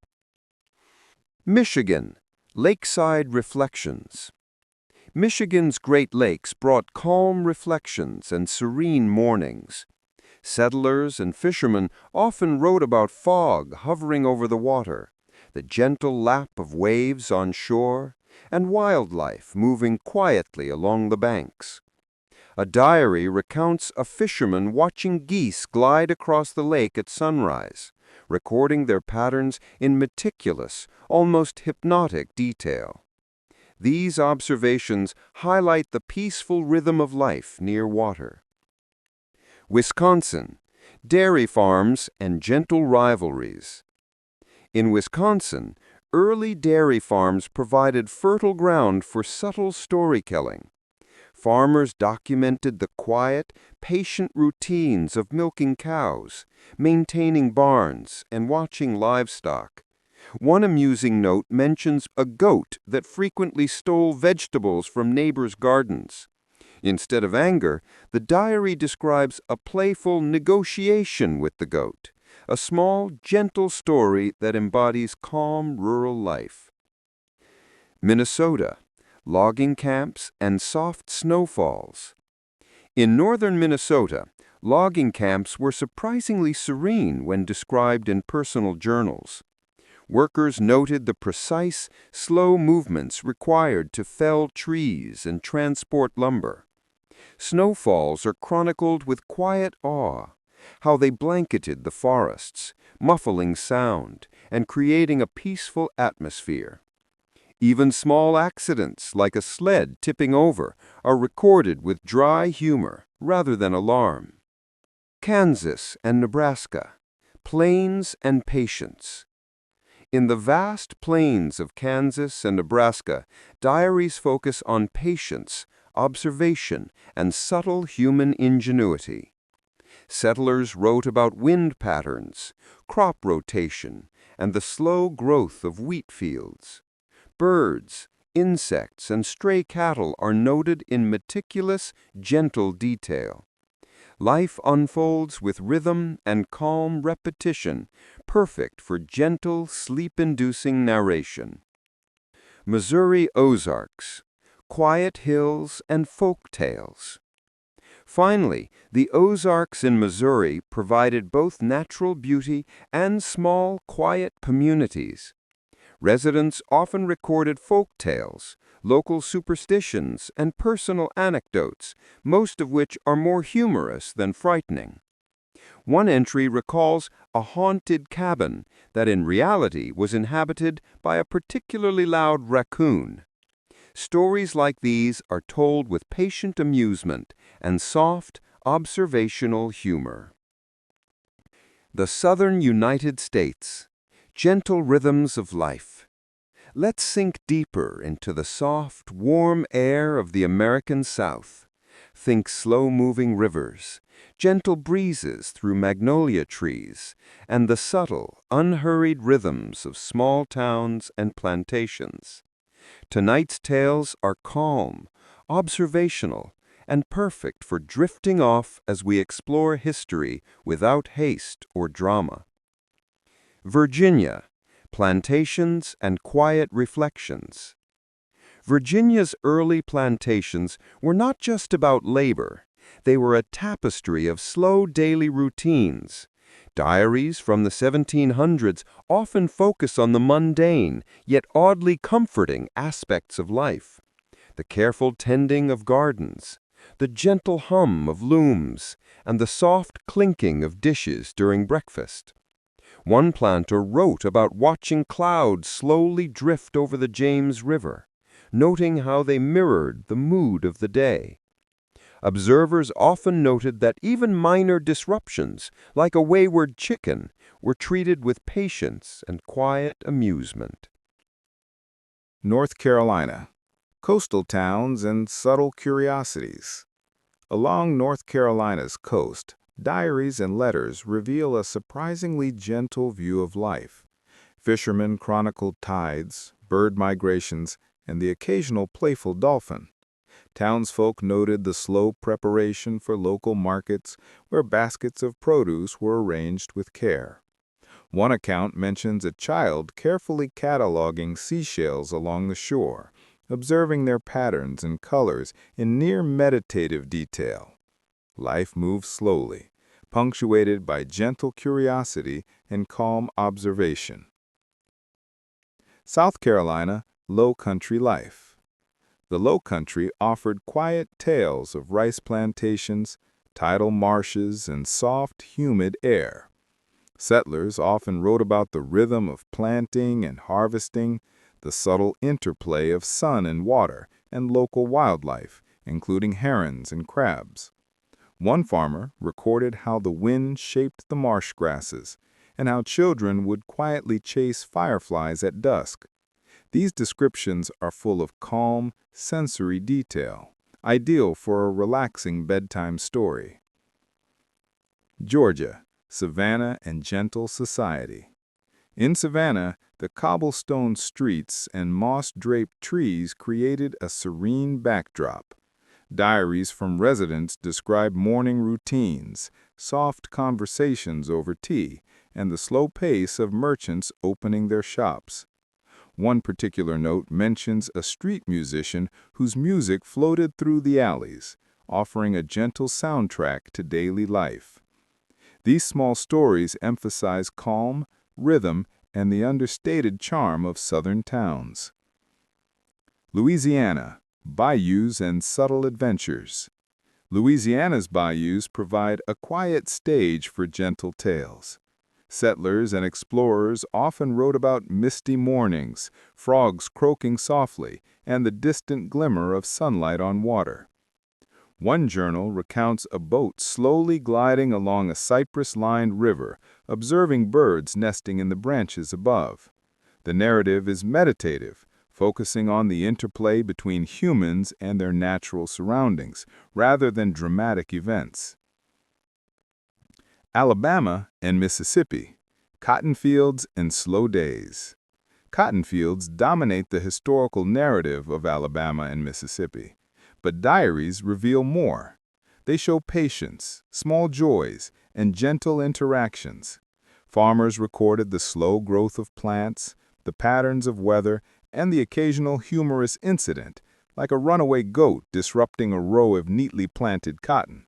Michigan, lakeside reflections. Michigan's Great Lakes brought calm reflections and serene mornings. Settlers and fishermen often wrote about fog hovering over the water, the gentle lap of waves on shore, and wildlife moving quietly along the banks. A diary recounts a fisherman watching geese glide across the lake at sunrise, recording their patterns in meticulous, almost hypnotic detail. These observations highlight the peaceful rhythm of life near water. Wisconsin, dairy farms and gentle rivalries. In Wisconsin, early dairy farms provided fertile ground for subtle storytelling. Farmers documented the quiet, patient routines of milking cows, maintaining barns, and watching livestock. One amusing note mentions a goat that frequently stole vegetables from neighbors' gardens. Instead of anger, the diary describes a playful negotiation with the goat, a small, gentle story that embodies calm rural life. Minnesota, logging camps and soft snowfalls. In northern Minnesota, logging camps were surprisingly serene when described in personal journals. Workers noted the precise, slow movements required to fell trees and transport lumber. Snowfalls are chronicled with quiet awe, how they blanketed the forests, muffling sound, and creating a peaceful atmosphere. Even small accidents, like a sled tipping over, are recorded with dry humor rather than alarm. Kansas and Nebraska, plains and patience. In the vast plains of Kansas and Nebraska, diaries focus on patience, observation, and subtle human ingenuity. Settlers wrote about wind patterns, crop rotation, and the slow growth of wheat fields. Birds, insects, and stray cattle are noted in meticulous, gentle detail. Life unfolds with rhythm and calm repetition, perfect for gentle, sleep-inducing narration. Missouri Ozarks, quiet hills and folk tales. Finally, the Ozarks in Missouri provided both natural beauty and small, quiet communities. Residents often recorded folk tales, local superstitions, and personal anecdotes, most of which are more humorous than frightening. One entry recalls a haunted cabin that in reality was inhabited by a particularly loud raccoon. Stories like these are told with patient amusement and soft, observational humor. The Southern United States. Gentle rhythms of life. Let's sink deeper into the soft, warm air of the American South. Think slow-moving rivers, gentle breezes through magnolia trees, and the subtle, unhurried rhythms of small towns and plantations. Tonight's tales are calm, observational, and perfect for drifting off as we explore history without haste or drama. Virginia, plantations and quiet reflections. Virginia's early plantations were not just about labor. They were a tapestry of slow daily routines. Diaries from the 1700s often focus on the mundane, yet oddly comforting aspects of life. The careful tending of gardens, the gentle hum of looms, and the soft clinking of dishes during breakfast. One planter wrote about watching clouds slowly drift over the James River, noting how they mirrored the mood of the day. Observers often noted that even minor disruptions, like a wayward chicken, were treated with patience and quiet amusement. North Carolina. Coastal towns and subtle curiosities. Along North Carolina's coast, diaries and letters reveal a surprisingly gentle view of life. Fishermen chronicled tides, bird migrations, and the occasional playful dolphin. Townsfolk noted the slow preparation for local markets where baskets of produce were arranged with care. One account mentions a child carefully cataloging seashells along the shore, observing their patterns and colors in near meditative detail. Life moves slowly, punctuated by gentle curiosity and calm observation. South Carolina, Low Country life. The Low Country offered quiet tales of rice plantations, tidal marshes, and soft, humid air. Settlers often wrote about the rhythm of planting and harvesting, the subtle interplay of sun and water, and local wildlife, including herons and crabs. One farmer recorded how the wind shaped the marsh grasses, and how children would quietly chase fireflies at dusk. These descriptions are full of calm, sensory detail, ideal for a relaxing bedtime story. Georgia, Savannah and gentle society. In Savannah, the cobblestone streets and moss-draped trees created a serene backdrop. Diaries from residents describe morning routines, soft conversations over tea, and the slow pace of merchants opening their shops. One particular note mentions a street musician whose music floated through the alleys, offering a gentle soundtrack to daily life. These small stories emphasize calm, rhythm, and the understated charm of southern towns. Louisiana, bayous and subtle adventures. Louisiana's bayous provide a quiet stage for gentle tales. Settlers and explorers often wrote about misty mornings, frogs croaking softly, and the distant glimmer of sunlight on water. One journal recounts a boat slowly gliding along a cypress-lined river, observing birds nesting in the branches above. The narrative is meditative, focusing on the interplay between humans and their natural surroundings, rather than dramatic events. Alabama and Mississippi, cotton fields and slow days. Cotton fields dominate the historical narrative of Alabama and Mississippi, but diaries reveal more. They show patience, small joys, and gentle interactions. Farmers recorded the slow growth of plants, the patterns of weather, and the occasional humorous incident, like a runaway goat disrupting a row of neatly planted cotton.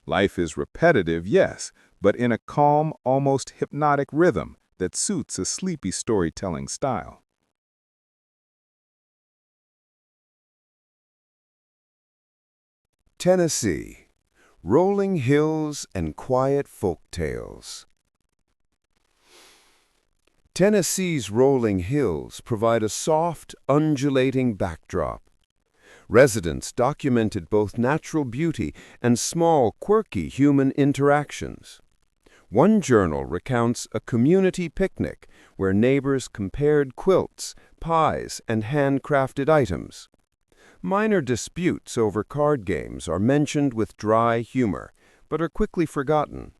Life is repetitive, yes, but in a calm, almost hypnotic rhythm that suits a sleepy storytelling style. Tennessee, rolling hills and quiet folk tales. Tennessee's rolling hills provide a soft, undulating backdrop. Residents documented both natural beauty and small, quirky human interactions. One journal recounts a community picnic where neighbors compared quilts, pies, and handcrafted items. Minor disputes over card games are mentioned with dry humor, but are quickly forgotten.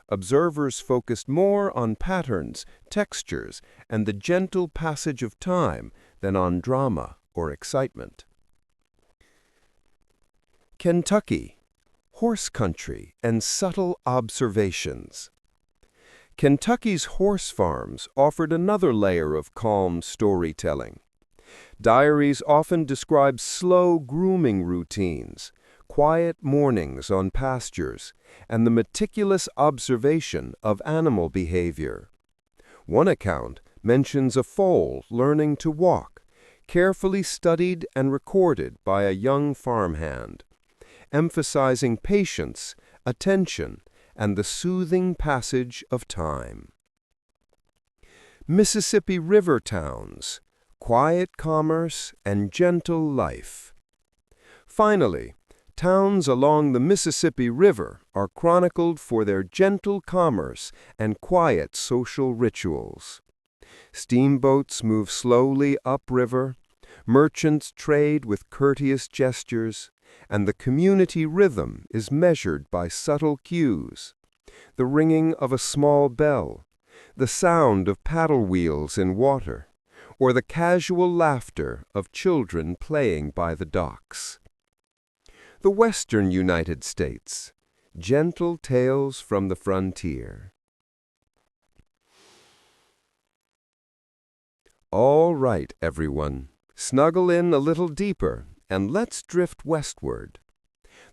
Observers focused more on patterns, textures, and the gentle passage of time than on drama or excitement. Kentucky, horse country and subtle observations. Kentucky's horse farms offered another layer of calm storytelling. Diaries often describe slow grooming routines, quiet mornings on pastures, and the meticulous observation of animal behavior. One account mentions a foal learning to walk, carefully studied and recorded by a young farmhand, emphasizing patience, attention, and the soothing passage of time. Mississippi River towns, quiet commerce and gentle life. Finally, towns along the Mississippi River are chronicled for their gentle commerce and quiet social rituals. Steamboats move slowly upriver, merchants trade with courteous gestures, and the community rhythm is measured by subtle cues. The ringing of a small bell, the sound of paddle wheels in water, or the casual laughter of children playing by the docks. The western United States, gentle tales from the frontier. All right, everyone, snuggle in a little deeper and let's drift westward.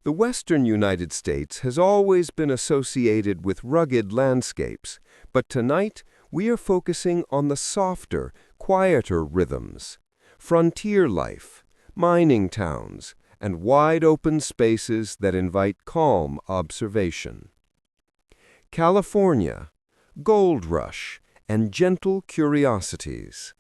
The western United States has always been associated with rugged landscapes, but tonight we are focusing on the softer, quieter rhythms, frontier life, mining towns, and wide-open spaces that invite calm observation. California, gold rush, and gentle curiosities.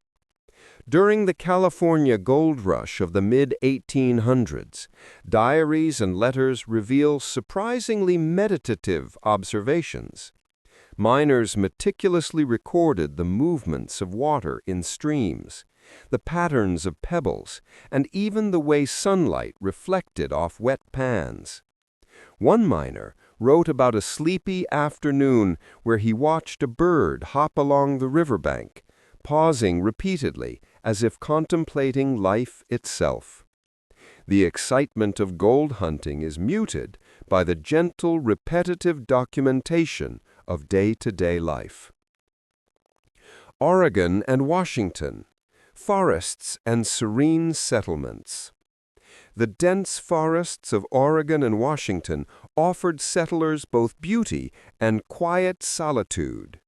During the California gold rush of the mid-1800s, diaries and letters reveal surprisingly meditative observations. Miners meticulously recorded the movements of water in streams, the patterns of pebbles, and even the way sunlight reflected off wet pans. One miner wrote about a sleepy afternoon where he watched a bird hop along the riverbank, pausing repeatedly as if contemplating life itself. The excitement of gold hunting is muted by the gentle, repetitive documentation of day-to-day life. Oregon and Washington, forests and serene settlements. The dense forests of Oregon and Washington offered settlers both beauty and quiet solitude.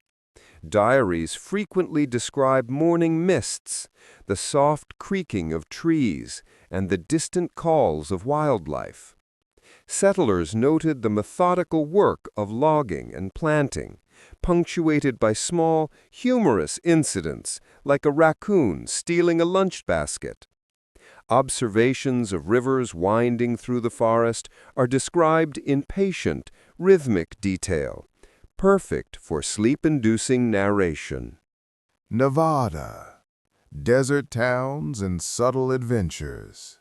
Diaries frequently describe morning mists, the soft creaking of trees, and the distant calls of wildlife. Settlers noted the methodical work of logging and planting, punctuated by small, humorous incidents like a raccoon stealing a lunch basket. Observations of rivers winding through the forest are described in patient, rhythmic detail, perfect for sleep-inducing narration. Nevada. Desert towns and subtle adventures.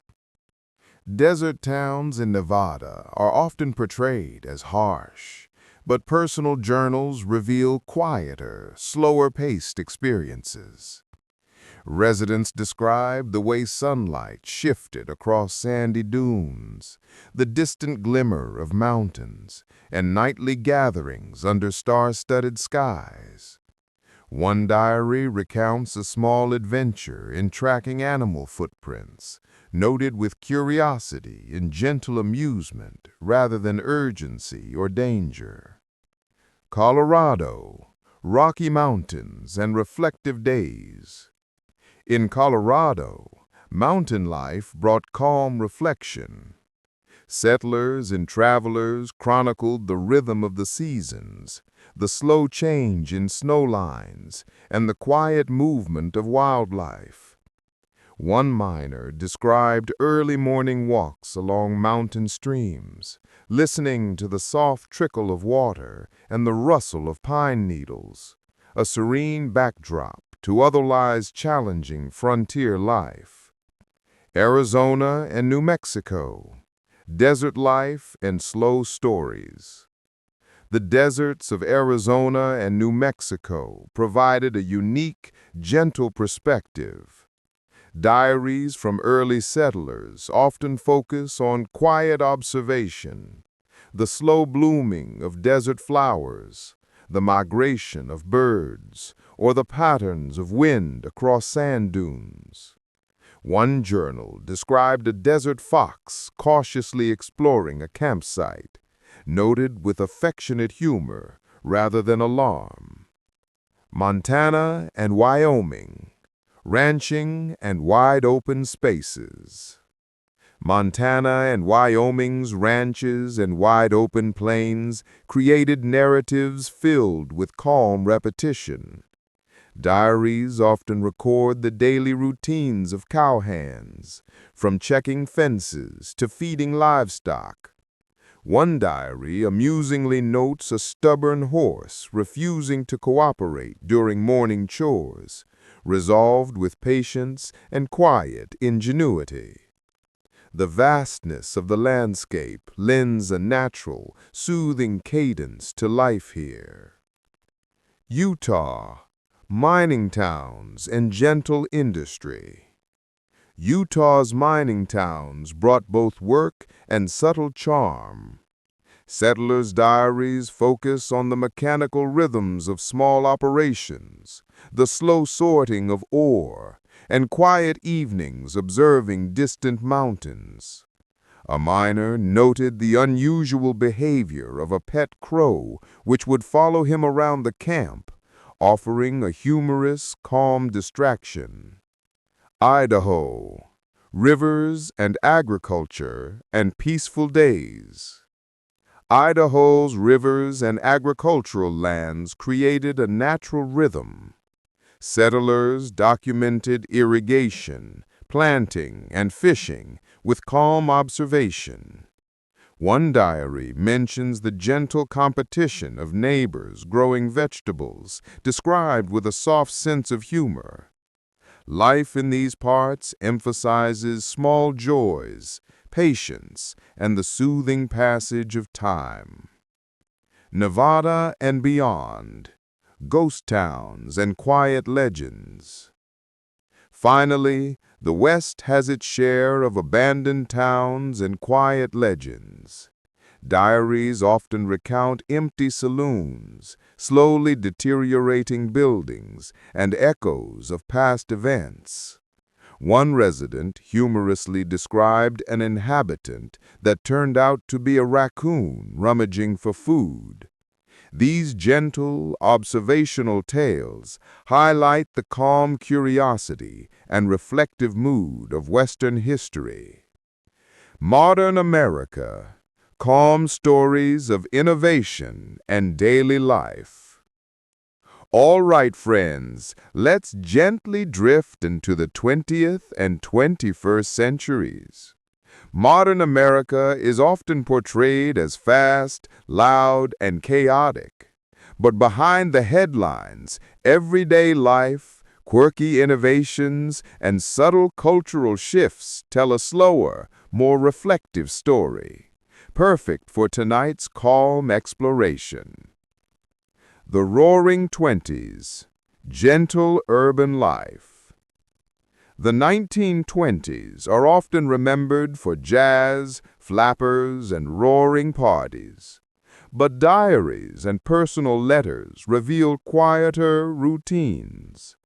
Desert towns in Nevada are often portrayed as harsh, but personal journals reveal quieter, slower-paced experiences. Residents describe the way sunlight shifted across sandy dunes, the distant glimmer of mountains, and nightly gatherings under star-studded skies. One diary recounts a small adventure in tracking animal footprints, noted with curiosity and gentle amusement rather than urgency or danger. Colorado, Rocky Mountains and Reflective Days. In Colorado, mountain life brought calm reflection. Settlers and travelers chronicled the rhythm of the seasons, the slow change in snow lines, and the quiet movement of wildlife. One miner described early morning walks along mountain streams, listening to the soft trickle of water and the rustle of pine needles, a serene backdrop to otherwise challenging frontier life. Arizona and New Mexico. Desert life and slow stories. The deserts of Arizona and New Mexico provided a unique, gentle perspective. Diaries from early settlers often focus on quiet observation, the slow blooming of desert flowers, the migration of birds, or the patterns of wind across sand dunes. One journal described a desert fox cautiously exploring a campsite, noted with affectionate humor rather than alarm. Montana and Wyoming. Ranching and wide-open spaces. Montana and Wyoming's ranches and wide-open plains created narratives filled with calm repetition. Diaries often record the daily routines of cowhands, from checking fences to feeding livestock. One diary amusingly notes a stubborn horse refusing to cooperate during morning chores, resolved with patience and quiet ingenuity. The vastness of the landscape lends a natural, soothing cadence to life here. Utah. Mining towns and gentle industry. Utah's mining towns brought both work and subtle charm. Settlers' diaries focus on the mechanical rhythms of small operations, the slow sorting of ore, and quiet evenings observing distant mountains. A miner noted the unusual behavior of a pet crow which would follow him around the camp, offering a humorous, calm distraction. Idaho. Rivers and agriculture and peaceful days. Idaho's rivers and agricultural lands created a natural rhythm. Settlers documented irrigation, planting, and fishing with calm observation. One diary mentions the gentle competition of neighbors growing vegetables, described with a soft sense of humor. Life in these parts emphasizes small joys, patience, and the soothing passage of time. Nevada and beyond. Ghost towns and quiet legends. Finally, the West has its share of abandoned towns and quiet legends. Diaries often recount empty saloons, slowly deteriorating buildings, and echoes of past events. One resident humorously described an inhabitant that turned out to be a raccoon rummaging for food. These gentle, observational tales highlight the calm curiosity and reflective mood of Western history. Modern America. Calm stories of innovation and daily life. All right, friends, let's gently drift into the 20th and 21st centuries. Modern America is often portrayed as fast, loud, and chaotic. But behind the headlines, everyday life, Quirky innovations and subtle cultural shifts tell a slower, more reflective story, perfect for tonight's calm exploration. The Roaring Twenties, Gentle Urban Life. The 1920s are often remembered for jazz, flappers, and roaring parties. But diaries and personal letters reveal quieter routines.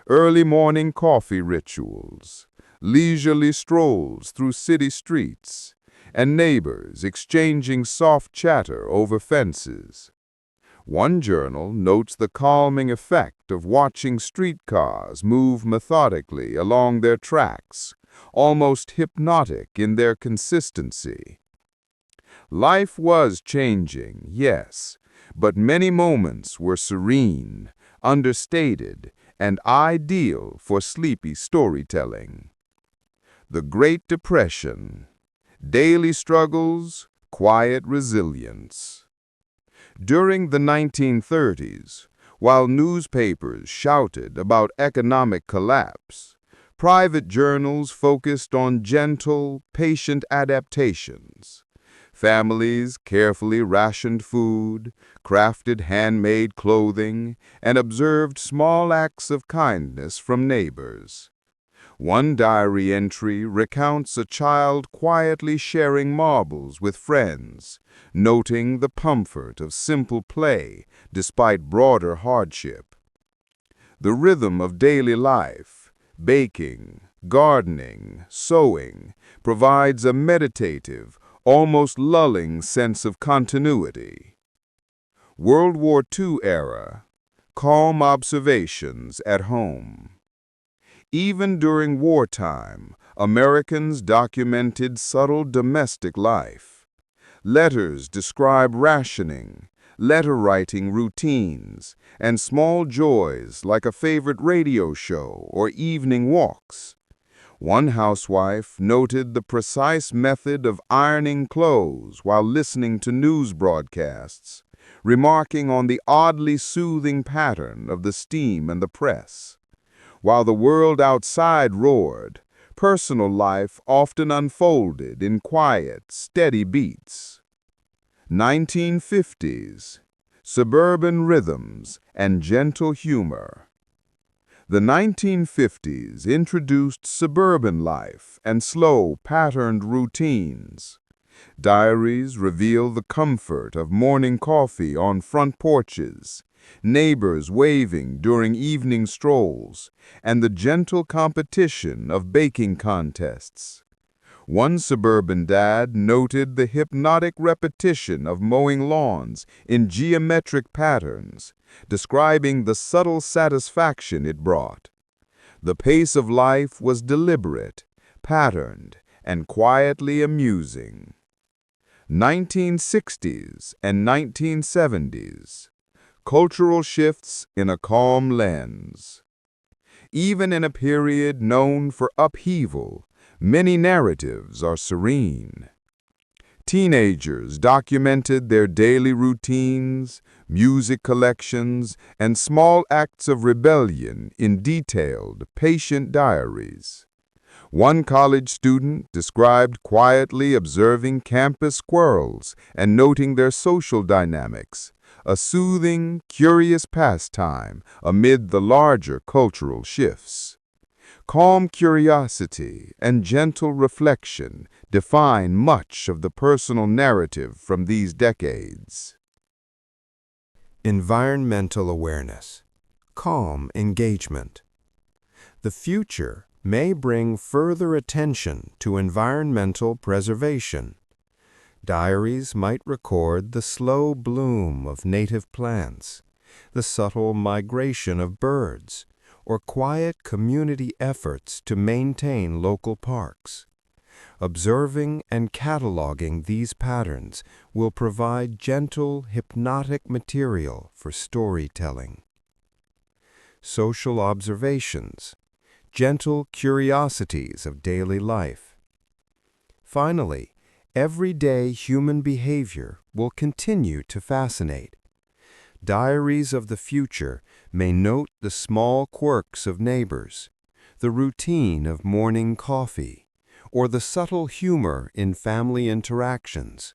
Early morning coffee rituals, leisurely strolls through city streets, and neighbors exchanging soft chatter over fences. One journal notes the calming effect of watching streetcars move methodically along their tracks, almost hypnotic in their consistency. Life was changing, yes, but many moments were serene, understated, and ideal for sleepy storytelling. The Great Depression, daily struggles, quiet resilience. During the 1930s, while newspapers shouted about economic collapse, private journals focused on gentle, patient adaptations. Families carefully rationed food, crafted handmade clothing, and observed small acts of kindness from neighbors. One diary entry recounts a child quietly sharing marbles with friends, noting the comfort of simple play despite broader hardship. The rhythm of daily life, baking, gardening, sewing, provides a meditative, almost lulling sense of continuity. World War II era, calm observations at home. Even during wartime, Americans documented subtle domestic life. Letters describe rationing, letter-writing routines, and small joys like a favorite radio show or evening walks. One housewife noted the precise method of ironing clothes while listening to news broadcasts, remarking on the oddly soothing pattern of the steam and the press. While the world outside roared, personal life often unfolded in quiet, steady beats. 1950s, suburban rhythms and gentle humor. The 1950s introduced suburban life and slow, patterned routines. Diaries reveal the comfort of morning coffee on front porches, neighbors waving during evening strolls, and the gentle competition of baking contests. One suburban dad noted the hypnotic repetition of mowing lawns in geometric patterns, describing the subtle satisfaction it brought. The pace of life was deliberate, patterned, and quietly amusing. 1960s and 1970s. Cultural shifts in a calm lens. Even in a period known for upheaval, many narratives are serene. Teenagers documented their daily routines, music collections, and small acts of rebellion in detailed, patient diaries. One college student described quietly observing campus squirrels and noting their social dynamics, a soothing, curious pastime amid the larger cultural shifts. Calm curiosity and gentle reflection define much of the personal narrative from these decades. Environmental awareness. Calm engagement. The future may bring further attention to environmental preservation. Diaries might record the slow bloom of native plants, the subtle migration of birds, or quiet community efforts to maintain local parks. Observing and cataloging these patterns will provide gentle, hypnotic material for storytelling. Social observations, gentle curiosities of daily life. Finally, everyday human behavior will continue to fascinate. Diaries of the future may note the small quirks of neighbors, the routine of morning coffee, or the subtle humor in family interactions.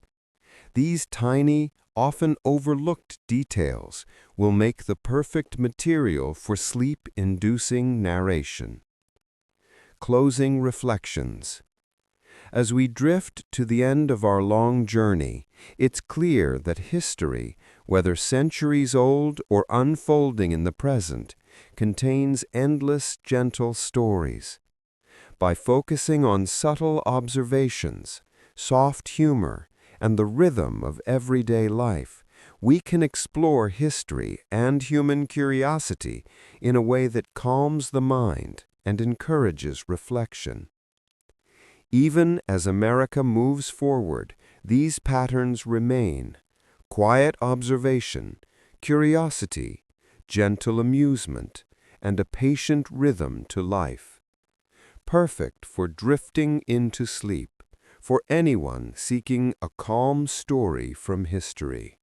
These tiny, often overlooked details will make the perfect material for sleep-inducing narration. Closing reflections. As we drift to the end of our long journey, it's clear that history, whether centuries old or unfolding in the present, contains endless gentle stories. By focusing on subtle observations, soft humor, and the rhythm of everyday life, we can explore history and human curiosity in a way that calms the mind and encourages reflection. Even as America moves forward, these patterns remain: quiet observation, curiosity, gentle amusement, and a patient rhythm to life. Perfect for drifting into sleep, for anyone seeking a calm story from history.